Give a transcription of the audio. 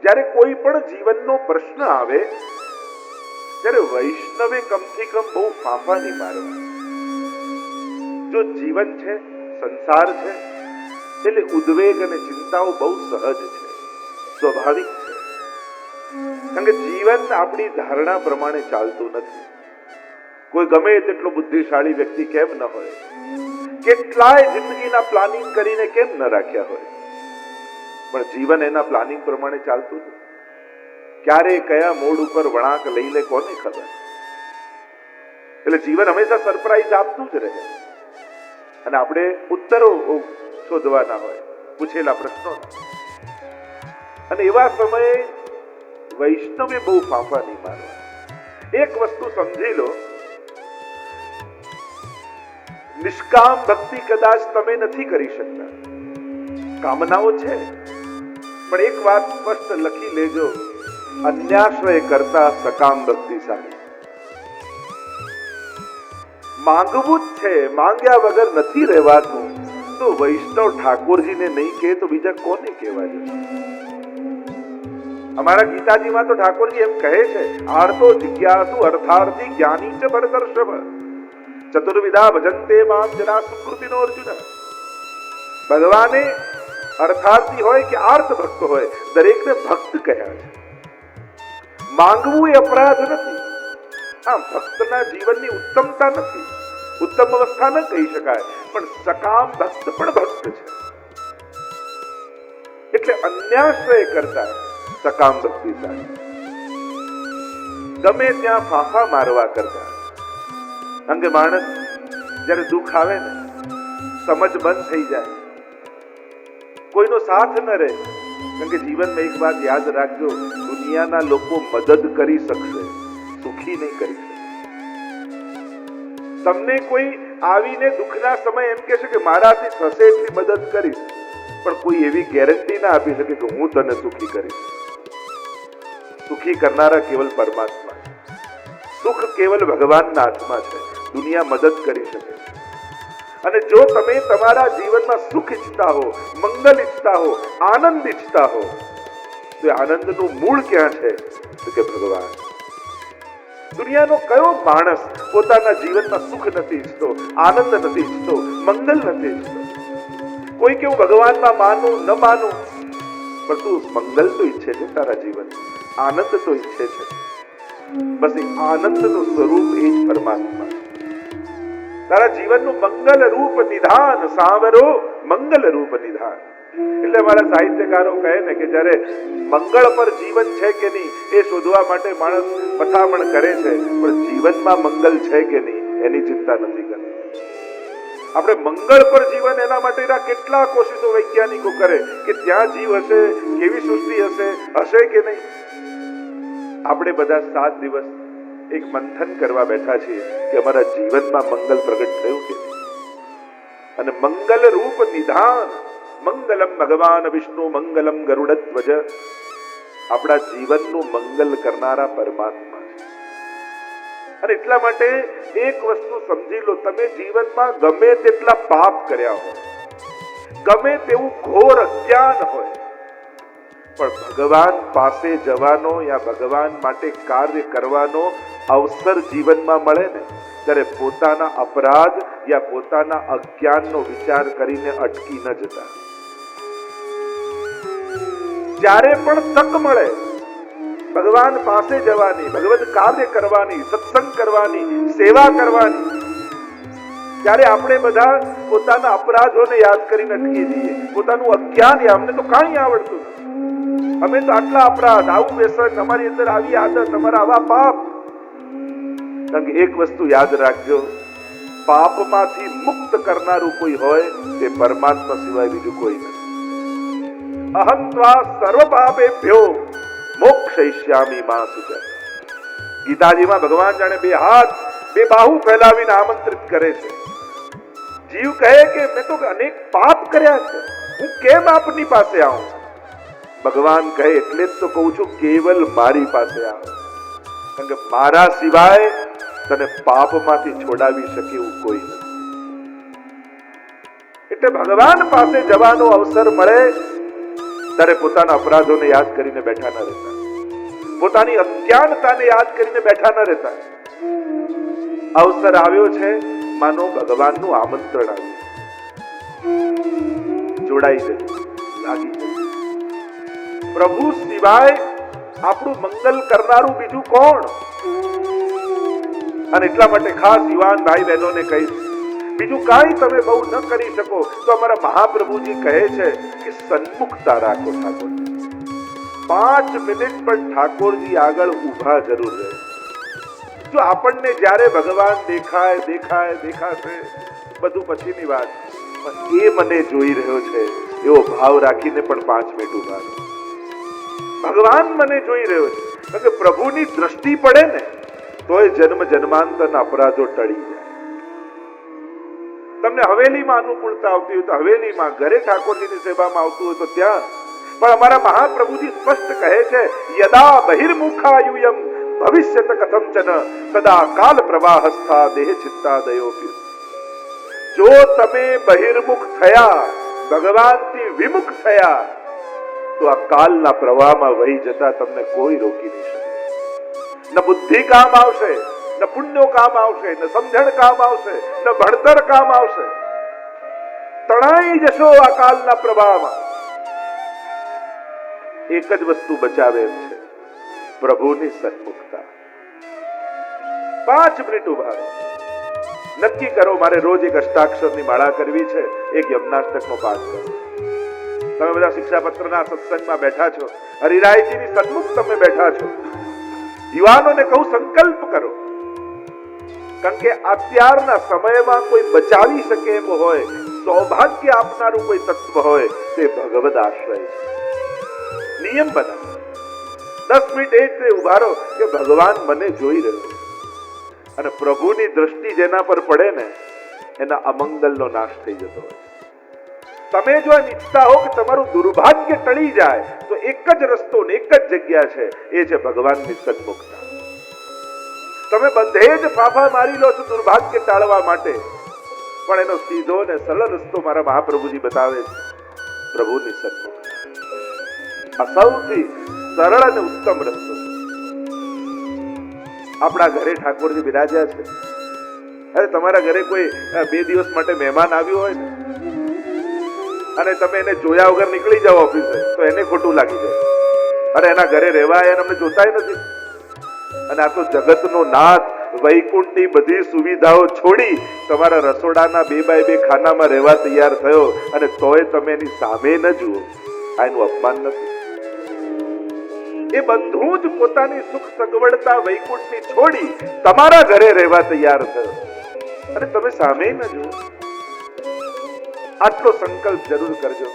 જ્યારે કોઈ પણ જીવનનો પ્રશ્ન આવે ત્યારે વૈષ્ણવે કમથી કમ બહુ ફાંફા નહીં મારવા. જો જીવન છે, સંસાર છે, એટલે ઉદ્વેગ અને ચિંતાઓ બહુ સહજ છે, સ્વાભાવિક છે. કારણ કે જીવન આપણી ધારણા પ્રમાણે ચાલતું નથી. કોઈ ગમે તેટલો બુદ્ધિશાળી વ્યક્તિ કેમ ન હોય, કેટલાય જિંદગીના પ્લાનિંગ કરીને કેમ ન રાખ્યા હોય, પણ જીવન એના પ્લાનિંગ પ્રમાણે ચાલતું નથી. ક્યારે કયા મોડ ઉપર વળાંક લઈ લે કોને ખબર. એટલે જીવન હંમેશા સરપ્રાઈઝ આપતું જ રહે અને આપણે ઉત્તરો શોધવાના હોય પૂછેલા પ્રશ્નો. અને એવા સમયે વૈષ્ણવે બહુ ફાંફા નહીં મારવા. એક વસ્તુ સમજી લો, નિષ્કામ ભક્તિ કદાચ તમે નથી કરી શકતા, કામનાઓ છે, પણ એક વાત સ્પષ્ટ લખી લેજો, અન્યાશ્રય કરતા સકામ ભક્તિ સારી. માંગવું જ છે, માંગ્યા વગર નથી રહેવાતું, તો વૈષ્ણવ ઠાકોરજીને નહીં કહે તો બીજા કોને કહેવા જશે? અમારા ગીતાજીમાં તો ઠાકોરજી એમ કહે છે, આર્તો જિજ્ઞાસુ અર્થાર્થી જ્ઞાની ચ ભરતર્ષભ ચતુર્વિધા ભજન્તે મામ જના સુકૃતિનો અર્જુન. ભગવાને અર્થાર્થી હોય કે આર્થ ભક્ત હોય, દરેકને ભક્ત કહ્યા છે. માંગવું એ અપરાધ નથી. આ ભક્તના જીવનની ઉત્તમતા નથી, ઉત્તમ અવસ્થા ન કહી શકાય, પણ સકામ ભક્ત પણ ભક્ત છે. એટલે અન્યાશ્રય કરતા સકામ ભક્તિ સારી. ગમે ત્યાં ફાંફા મારવા કરતા. કારણ કે માણસ જયારે દુઃખ આવે ને, સમજ બંધ થઈ જાય, કોઈનો સાથ ન રહે. કારણ કે જીવનમાં એક વાત યાદ રાખજો, દુનિયાના લોકો મદદ કરી શકશે, સુખી નહીં કરી શકે. તમને કોઈ આવીને દુઃખના સમય એમ કહેશે કે મારાથી થશે એટલી મદદ કરીશ, પણ કોઈ એવી ગેરંટી ના આપી શકે કે હું તને સુખી કરીશ. સુખી કરનારા કેવલ પરમાત્મા છે. સુખ કેવલ ભગવાનના હાથમાં છે. દુનિયા મદદ કરી શકે. અને જો તમે તમારા જીવનમાં સુખ ઈચ્છતા હો, મંગલ ઈચ્છતા હો, આનંદ ઈચ્છતા હો, તો આનંદનું મૂળ ક્યાં છે? તો કે ભગવાન. દુનિયાનો કયો માણસ પોતાના જીવનમાં સુખ નથી ઈચ્છતો, આનંદ નથી ઈચ્છતો, મંગલ નથી ઈચ્છતો? કોઈ કે હું ભગવાનમાં માનું ન માનું, પણ તું મંગલ તો ઈચ્છે છે, તારા જીવન આનંદ તો ઈચ્છે છે. બસ એ આનંદનું સ્વરૂપ એ જ પરમાત્મા. તારા જીવનનું મંગલ રૂપ નિધાન સાંભળો, મંગલ રૂપ નિધાન. એટલે અમારા સાહિત્યકારો કહે ને કે જ્યારે મંગળ પર જીવન છે કે નહીં એ શોધવા માટે માણસ મથામણ કરે છે, પણ જીવનમાં મંગલ છે કે નહીં એની ચિંતા નથી કરતા. આપણે મંગળ પર જીવન, એના માટેના કેટલા કોશિશો વૈજ્ઞાનિકો કરે કે ત્યાં જીવ હશે, કેવી સૃષ્ટિ હશે, હશે કે નહીં. આપણે બધા 7 દિવસ એક મંથન કરવા બેઠા છીએ કે અમારા જીવનમાં મંગલ પ્રગટ થયું કે નહીં. અને મંગલ રૂપ નિધાન, મંગલમ ભગવાન વિષ્ણુ મંગલમ ગરુડધ્વજ. આપણા જીવનનું મંગલ કરનારા પરમાત્મા છે. અને એટલા માટે એક વસ્તુ સમજી લો, તમે જીવનમાં ગમે તેટલા પાપ કર્યા હોય, ગમે તેવું ઘોર અજ્ઞાન હોય, પણ ભગવાન પાસે જવાનો યા ભગવાન માટે કાર્ય કરવાનો અવસર જીવનમાં મળે ને, ત્યારે પોતાના અપરાધ યા પોતાના અજ્ઞાનનો વિચાર કરીને અટકી ન જતા. જ્યારે પણ તક મળે ભગવાન પાસે જવાની, ભગવત કાર્ય કરવાની, સત્સંગ કરવાની, સેવા કરવાની, ત્યારે આપણે બધા પોતાના અપરાધોને યાદ કરીને અટકી જઈએ. પોતાનું અજ્ઞાન, અમને તો કાંઈ આવડતું નથી, અમે તો આટલા અપરાધ, આવું વ્યસન, અમારી અંદર આવી આદત, અમારા આવા પાપ. કારણ કે એક વસ્તુ યાદ રાખજો, પાપમાંથી મુક્ત કરનારું કોઈ હોય તે પરમાત્મા સિવાય બીજું કોઈ નથી. અહં ત્વા સર્વ પાપેભ્યો મોક્ષયિષ્યામિ મા શુચ. ગીતાજીમાં ભગવાન જાણે 2 હાથ 2 બાહુ ફેલાવીને આમંત્રિત કરે છે. જીવ કહે કે મેં તો અનેક પાપ કર્યા છે, હું કેમ આપની પાસે આવું? ભગવાન કહે એટલે જ તો કહું છું, કેવલ મારી પાસે આવ. કારણ કે મારા સિવાય તને પાપમાંથી છોડાવી શકે એવું કોઈ નથી. એટલે ભગવાન પાસે જવાનો અવસર મળે ત્યારે પોતાના અપરાધોને યાદ કરીને બેઠા ન રહેતા, પોતાની અજ્ઞાનતાને યાદ કરીને બેઠા ન રહેતા. અવસર આવ્યો છે, માનો ભગવાનનું આમંત્રણ આવ્યું, જોડાઈ જજો, લાગી જજો. પ્રભુ સિવાય આપણું મંગલ કરનારું બીજું કોણ? અને એટલા માટે ખાસ યુવાન ભાઈ બહેનોને કહીશ, બીજું કાંઈ તમે બહુ ન કરી શકો તો અમારા મહાપ્રભુજી કહે છે કે સન્મુખતા રાખો ઠાકોર. 5 મિનિટ પણ ઠાકોરજી આગળ ઊભા જરૂર રહે. જો આપણને જ્યારે ભગવાન દેખાશે બધું પછીની વાત, પણ એ મને જોઈ રહ્યો છે એવો ભાવ રાખીને પણ 5 મિનિટ ઊભા રહો. ભગવાન મને જોઈ રહ્યો છે, કારણ કે પ્રભુની દ્રષ્ટિ પડે ને તોય જન્મ જન્માંતરના અપરાધો ટળી જાય. તમને હવેલીમાં અનુકૂળતા આવતી હોય તો હવેલીમાં, ઘરે ઠાકોરજીની સેવામાં આવતું હોય તો ત્યાં. પણ અમારા મહાપ્રભુજી સ્પષ્ટ કહે છે, યદા બહિર્મુખાયુયમ ભવિષ્યત કથંચન સદા કાલ પ્રવાહસ્થા દેહ ચિત્તાદયોપી. જો તમે બહિર્મુખ થયા, ભગવાનથી વિમુખ થયા, તો આ કાલના પ્રવાહમાં વહી જતા તમને કોઈ રોકી નહીં શકે. ન બુદ્ધિ કામ આવશે, ન પુણ્યો કામ આવશે, ન સમજણ કામ આવશે, ન ભણતર કામ આવશે. તણાઈ જશો આ કાલના પ્રવાહમાં. એક જ વસ્તુ બચાવે એમ છે, પ્રભુની સન્મુખતા. 5 મિનિટ ઉભા રહો. નક્કી કરો મારે રોજ એક અષ્ટાક્ષરની માળા કરવી છે, એક યમનાષ્ટકનો પાઠ કરો. તમે બધા શિક્ષાપત્રના સત્સંગમાં બેઠા છો, હરિરાયજીની સન્મુખ તમે બેઠા છો. યુવાનોને કહું, સંકલ્પ કરો. કારણ કે અત્યારના સમયમાં કોઈ બચાવી શકે એમ હોય, સૌભાગ્ય આપનારું કોઈ તત્વ હોય, તે ભગવદ આશ્રય છે. નિયમ બનાવો. 10 મિનિટ એ રીતે ઉભા રહો કે ભગવાન મને જોઈ રહ્યો છે. અને પ્રભુની દ્રષ્ટિ જેના પર પડે ને એના અમંગલનો નાશ થઈ જતો હોય. તમે જો એમ ઈચ્છતા હો કે તમારું દુર્ભાગ્ય ટળી જાય તો એક જ રસ્તો ને એક જ જગ્યા છે, એ છે ભગવાનની સન્મુખતા. તમે બધે જ ફાફા મારી લો છો દુર્ભાગ્ય ટાળવા માટે, પણ એનો સીધો ને સરળ રસ્તો મારા મહાપ્રભુજી બતાવે છે, પ્રભુની સન્મુખતા. આ સૌથી સરળ અને ઉત્તમ રસ્તો છે. આપણા ઘરે ઠાકોરજી બિરાજ્યા છે. અરે તમારા ઘરે કોઈ 2 દિવસ માટે મહેમાન આવ્યું હોય ને, અને તમે એને જોયા વગર નીકળી જાઓ ઓફિસે, તો એને ખોટું લાગી જાય. અરે એના ઘરે રહેવા આવ્યા, અમને જોતાય નથી. અને આ તો જગતનો નાથ, વૈકુંઠની બધી સુવિધાઓ છોડી તમારા રસોડાના 2x2 ખાનામાં રહેવા તૈયાર થયો, અને તોય તમે એની સામે ન જુઓ. આ એનું અપમાન નથી? એ બધું જ પોતાની સુખ સગવડતા વૈકુંઠની છોડી તમારા ઘરે રહેવા તૈયાર થયો, અને તમે સામે ન જુઓ. આટલો સંકલ્પ જરૂર કરજો.